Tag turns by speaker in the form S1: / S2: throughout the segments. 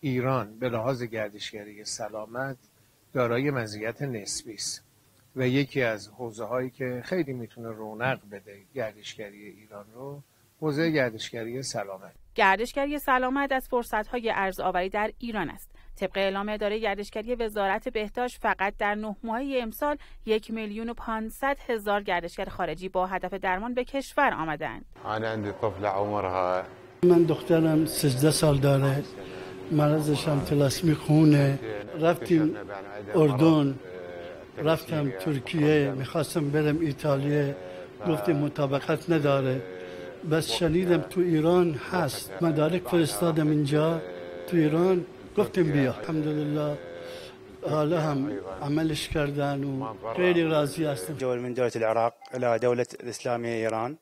S1: ایران به لحاظ گردشگری سلامت دارای مزیت نسبی است و یکی از حوزه‌هایی که خیلی میتونه رونق بده گردشگری ایران رو حوزه گردشگری سلامت.
S2: گردشگری سلامت از فرصت‌های ارزآوری در ایران است. طبق اعلام اداره گردشگری وزارت بهداشت فقط در 9 ماهه امسال 1,500,000 گردشگر خارجی با هدف درمان به کشور آمدند.
S3: من دخترم 13 سال داره، مرضش هم طلاسمی خونه. رفتیم اردن، رفتم ترکیه، میخواستم برم ایتالیا، گفتیم مطابقت نداره. بس شنیدم تو ایران هست، مدارک فرستادم اینجا تو ایران، گفتیم بیا. الحمدلله حالا هم عملش کردن و خیلی راضی هستم.
S4: جول من دولة العراق إلى دولة الإسلامية إيران.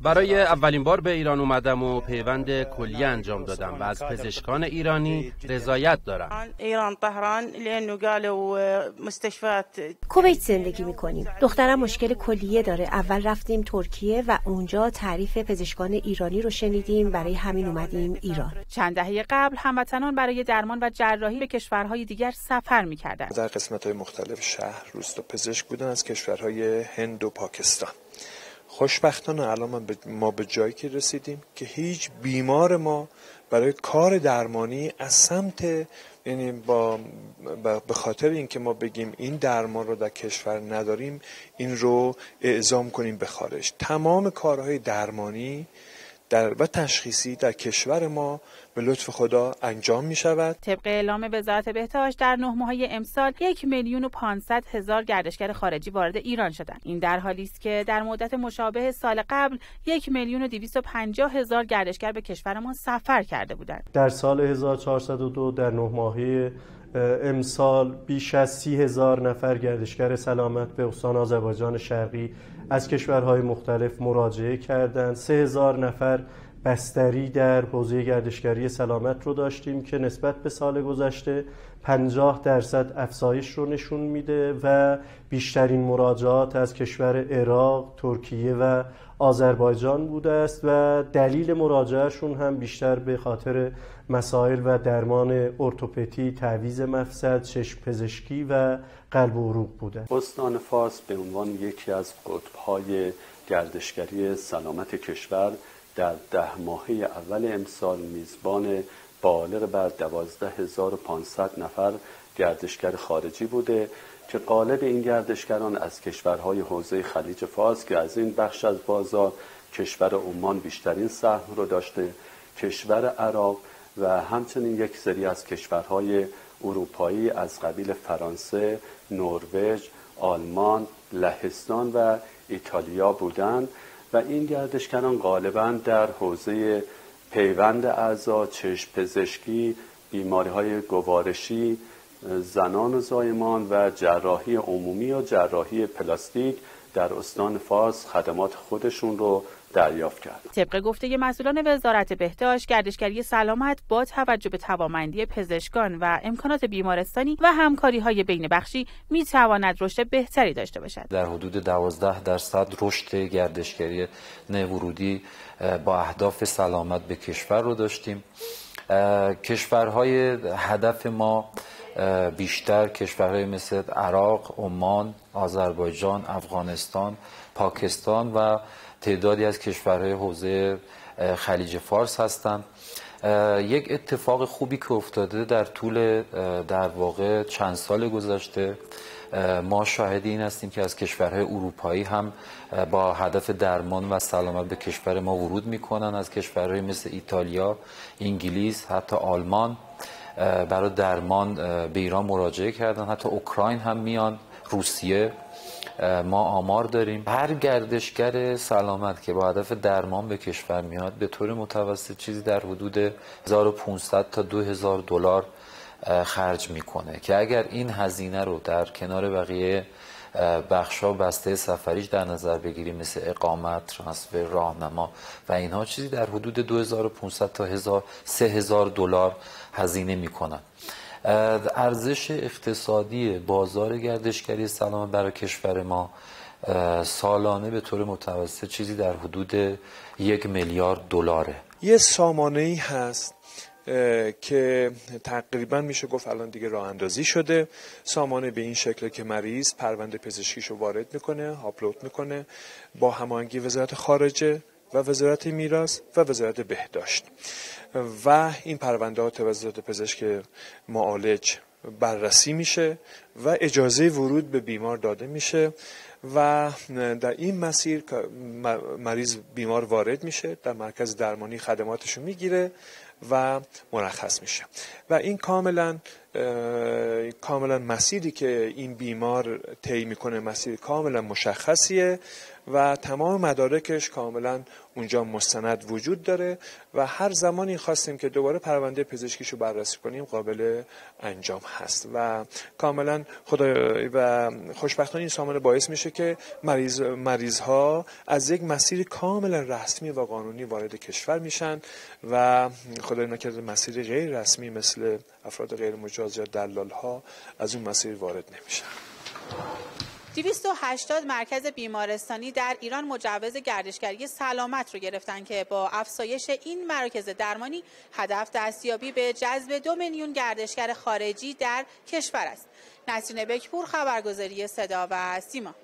S5: برای اولین بار به ایران اومدم و پیوند کلیه انجام دادم و از پزشکان ایرانی رضایت دارم.
S6: ایران طهران لأنه قالوا مستشفیات.
S7: کویت زندگی میکنیم. دخترم مشکل کلیه داره. اول رفتیم ترکیه و اونجا تعریف پزشکان ایرانی رو شنیدیم، برای همین اومدیم ایران.
S2: چند دهه قبل هموطنان برای درمان و جراحی به کشورهای دیگر سفر میکردند.
S8: در قسمت‌های مختلف شهر روستا پزشک بودن از کشورهای هند و پاکستان. خوشبختانه الان ما به جایی که رسیدیم که هیچ بیمار ما برای کار درمانی از سمت، یعنی به خاطر اینکه ما بگیم این درمان رو در کشور نداریم این رو اعزام کنیم به خارج، تمام کارهای درمانی و تشخیصی در کشور ما به لطف خدا انجام می شود.
S2: طبق اعلام وزارت بهداشت در 9 ماهه امسال 1,500,000 گردشگر خارجی وارد ایران شدند. این در حالی است که در مدت مشابه سال قبل 1,250,000 گردشگر به کشور ما سفر کرده بودند.
S9: در سال 1402 در 9 ماهه امسال بیش از 30,000 نفر گردشگر سلامت به استان آذربایجان شرقی از کشورهای مختلف مراجعه کردند. 3,000 نفر بستری در حوزه گردشگری سلامت رو داشتیم که نسبت به سال گذشته 50% افزایش رو نشون میده و بیشترین مراجعات از کشور عراق، ترکیه و آذربایجان بوده است و دلیل مراجعهشون هم بیشتر به خاطر مسائل و درمان ارتوپدی، تعویض مفصل، چشم پزشکی و قلب و عروق بوده.
S10: استان فارس به عنوان یکی از قطب‌های گردشگری سلامت کشور در 10 ماهه اول امسال میزبان بالغ بر 12,500 نفر گردشگر خارجی بوده که غالب این گردشگران از کشورهای حوزه خلیج فارس که از این بخش از بازار کشور عمان بیشترین سهم رو داشته، کشور عراق و همچنین یک سری از کشورهای اروپایی از قبیل فرانسه، نروژ، آلمان، لهستان و ایتالیا بودند و این گردشگران غالباً در حوزه پیوند اعضا، چشم پزشکی، بیماری‌های گوارشی، زنان و زایمان و جراحی عمومی و جراحی پلاستیک در استان فارس خدمات خودشون رو دریافت کرد.
S2: طبق گفته مسئولان وزارت بهداشت، گردشگری سلامت با توجه به توانمندی پزشکان و امکانات بیمارستانی و همکاری‌های بین بخشی می‌تواند رشد بهتری داشته باشد.
S11: در حدود 12% رشد گردشگری ورودی با اهداف سلامت به کشور رو داشتیم. کشورهای هدف ما بیشتر کشورهای مثل عراق، عمان، آذربایجان، افغانستان، پاکستان و تعدادی از کشورهای حوزه خلیج فارس هستند. یک اتفاق خوبی که افتاده در طول در واقع چند سال گذشته، ما شاهد این هستیم که از کشورهای اروپایی هم با هدف درمان و سلامت به کشور ما ورود میکنن. از کشورهای مثل ایتالیا، انگلیس، حتی آلمان برای درمان به ایران مراجعه کردن، حتی اوکراین هم میان، روسیه. ما آمار داریم هر گردشگر سلامت که با هدف درمان به کشور میاد به طور متوسط چیزی در حدود 1,500 تا 2,000 دلار خرج میکنه که اگر این هزینه رو در کنار بقیه بخشا بسته سفریش در نظر بگیریم مثل اقامت، ترانسفر، راهنما و اینها، چیزی در حدود 2,500 تا 3,000 دلار هزینه میکنن. ارزش اقتصادی بازار گردشگری سلامت برای کشور ما سالانه به طور متوسط چیزی در حدود 1 میلیارد دلاره.
S8: یه سامانه‌ای هست که تقریبا میشه گفت الان دیگه راه اندازی شده. سامانه به این شکل که مریض پرونده پزشکیشو وارد میکنه، آپلود میکنه با هماهنگی وزارت خارجه و وزارت میراث و وزارت بهداشت و این پرونده ها توسط پزشک معالج بررسی میشه و اجازه ورود به بیمار داده میشه و در این مسیر مریض بیمار وارد میشه، در مرکز درمانی خدماتشو میگیره و مرخص میشه و این کاملا مسیری که این بیمار طی میکنه مسیر کاملا مشخصیه و تمام مدارکش کاملا اونجا مستند وجود داره و هر زمانی خواستیم که دوباره پرونده پزشکیشو بررسی کنیم قابل انجام هست و کاملا و خوشبختانه این سامانه باعث میشه که مریض ها از یک مسیر کاملا رسمی و قانونی وارد کشور میشن و خدای نکرده مسیر غیر رسمی مثل افراد غیر مجاز یا دلال ها از اون مسیر وارد نمیشن.
S2: 280 مرکز بیمارستانی در ایران مجوز گردشگری سلامت رو گرفتن که با افزایش این مراکز درمانی هدف دستیابی به جذب 2 میلیون گردشگر خارجی در کشور است. نسرین بکپور، خبرگزاری صدا و سیما.